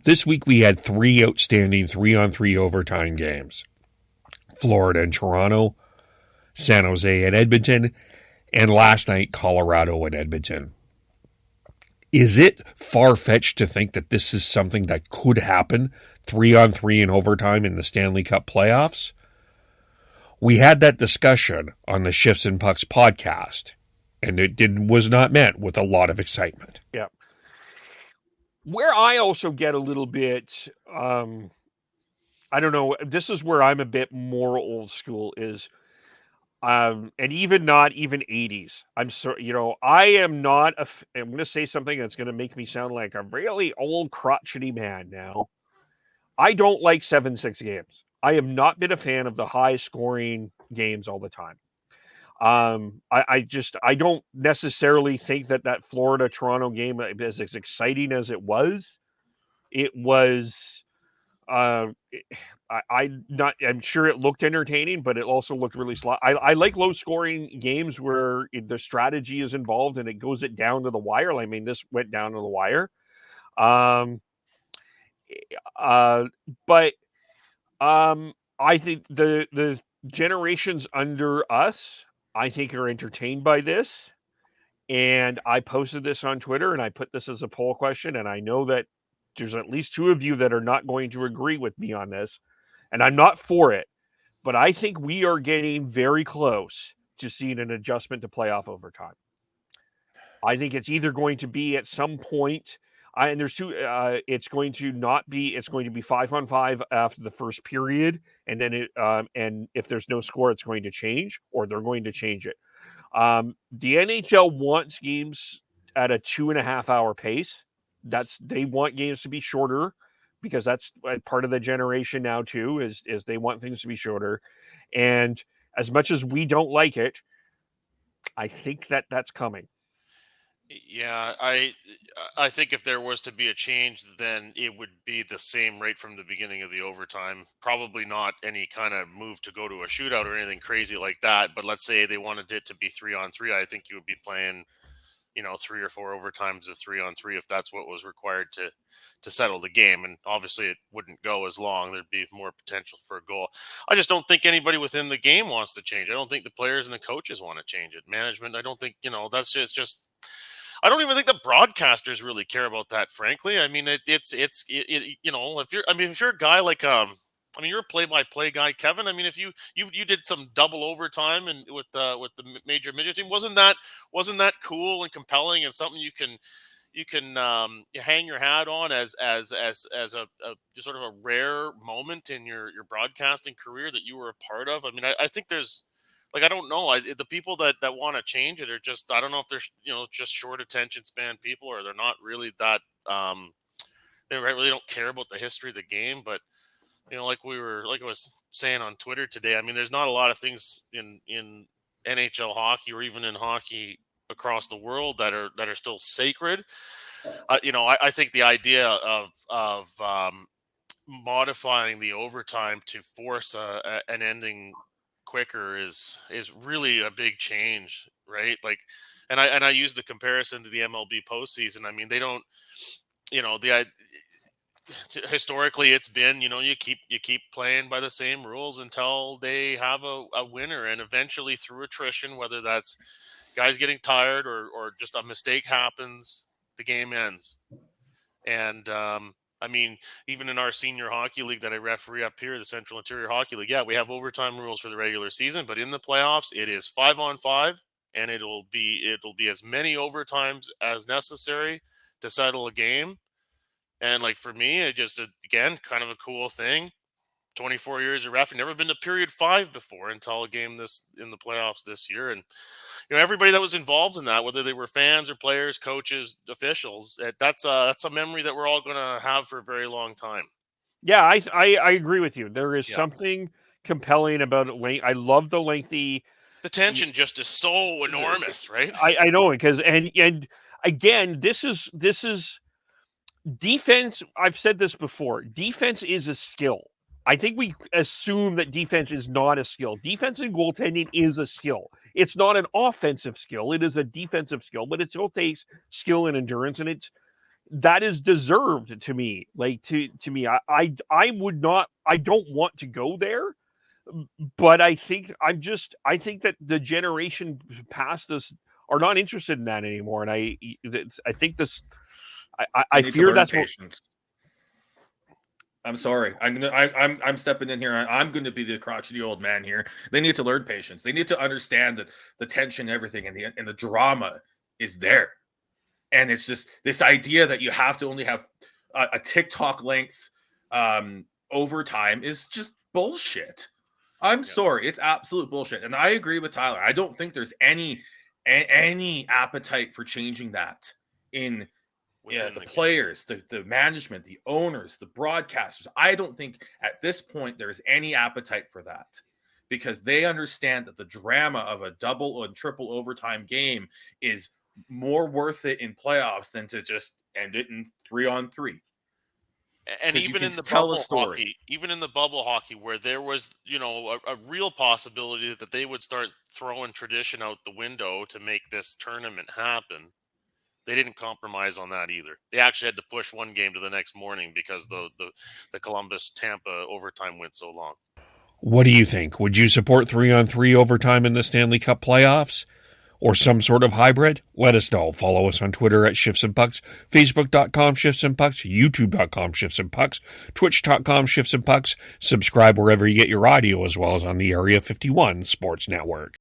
This week we had 3 outstanding 3-on-3 overtime games. Florida and Toronto, San Jose and Edmonton, and last night Colorado and Edmonton. Is it far-fetched to think that this is something that could happen 3-on-3 in overtime in the Stanley Cup playoffs? We had that discussion on the Shifts and Pucks podcast, and it was not met with a lot of excitement. Yeah. Where I also get a little bit, I don't know, this is where I'm a bit more old school is, and even not even 80s. I am not, I'm going to say something that's going to make me sound like a really old crotchety man now. I don't like 7-6 games. I have not been a fan of the high scoring games all the time. I don't necessarily think that Florida Toronto game is as exciting as it was. It was, I'm sure it looked entertaining, but it also looked really slow. I like low scoring games where the strategy is involved and it goes down to the wire. I mean, this went down to the wire. But I think the generations under us, I think, are entertained by this. And I posted this on Twitter and I put this as a poll question. And I know that there's at least 2 of you that are not going to agree with me on this. And I'm not for it. But I think we are getting very close to seeing an adjustment to playoff overtime. I think it's either going to be at some point, and there's 2. It's going to not be. It's going to be 5-on-5 after the first period, and then and if there's no score, it's going to change, or they're going to change it. The NHL wants games at a 2.5-hour pace. They want games to be shorter because that's part of the generation now too. Is they want things to be shorter, and as much as we don't like it, I think that's coming. Yeah, I think if there was to be a change, then it would be the same right from the beginning of the overtime. Probably not any kind of move to go to a shootout or anything crazy like that. But let's say they wanted it to be 3-on-3. I think you would be playing, 3 or 4 overtimes of 3-on-3 if that's what was required to settle the game. And obviously it wouldn't go as long. There'd be more potential for a goal. I just don't think anybody within the game wants to change. I don't think the players and the coaches want to change it. Management, I don't think, that's just I don't even think the broadcasters really care about that, frankly. I mean, if you're a guy like, you're a play-by-play guy, Kevin. I mean, if you did some double overtime and with the major midget team, wasn't that cool and compelling and something you can hang your hat on as a just sort of a rare moment in your broadcasting career that you were a part of? I mean, I think there's, like, I don't know. The people that want to change it are just, I don't know if they're, just short attention span people, or they're not really that, they really don't care about the history of the game. But, like I was saying on Twitter today, I mean, there's not a lot of things in NHL hockey or even in hockey across the world that are still sacred. I think the idea of modifying the overtime to force an ending quicker is really a big change, right? Like, and I use the comparison to the MLB postseason. I mean, they don't, historically it's been, you keep playing by the same rules until they have a winner, and eventually through attrition, whether that's guys getting tired or just a mistake happens, the game ends. And I mean, even in our senior hockey league that I referee up here, the Central Interior Hockey League, yeah, we have overtime rules for the regular season, but in the playoffs, it is 5-on-5, and it'll be as many overtimes as necessary to settle a game. And like for me, it just, again, kind of a cool thing. 24 years of ref, never been to period 5 before until a game this in the playoffs this year. And everybody that was involved in that, whether they were fans or players, coaches, officials, that's a memory that we're all going to have for a very long time. Yeah, I agree with you. There is something compelling about it. I love the lengthy. The tension just is so enormous, right? I know, because and again, this is defense. I've said this before. Defense is a skill. I think we assume that defense is not a skill. Defense and goaltending is a skill. It's not an offensive skill. It is a defensive skill, but it still takes skill and endurance. And that is deserved to me. Like to me, I would not. I don't want to go there, but I think I think that the generation past us are not interested in that anymore, and I think this. I need to fear learn that's what. patience. I'm sorry. I'm stepping in here. I'm going to be the crotchety old man here. They need to learn patience. They need to understand that the tension, everything, and the drama is there. And it's just this idea that you have to only have a TikTok length overtime is just bullshit. I'm sorry. It's absolute bullshit. And I agree with Tyler. I don't think there's any appetite for changing that in the players, the management, the owners, the broadcasters. I don't think at this point there's any appetite for that, because they understand that the drama of a double and triple overtime game is more worth it in playoffs than to just end it in 3-on-3. And even in the bubble hockey, where there was, a real possibility that they would start throwing tradition out the window to make this tournament happen, they didn't compromise on that either. They actually had to push one game to the next morning because the Columbus-Tampa overtime went so long. What do you think? Would you support 3-on-3 overtime in the Stanley Cup playoffs? Or some sort of hybrid? Let us know. Follow us on Twitter at Shifts and Pucks, Facebook.com Shifts and Pucks, YouTube.com Shifts and Pucks, Twitch.com Shifts and Pucks. Subscribe wherever you get your audio, as well as on the Area 51 Sports Network.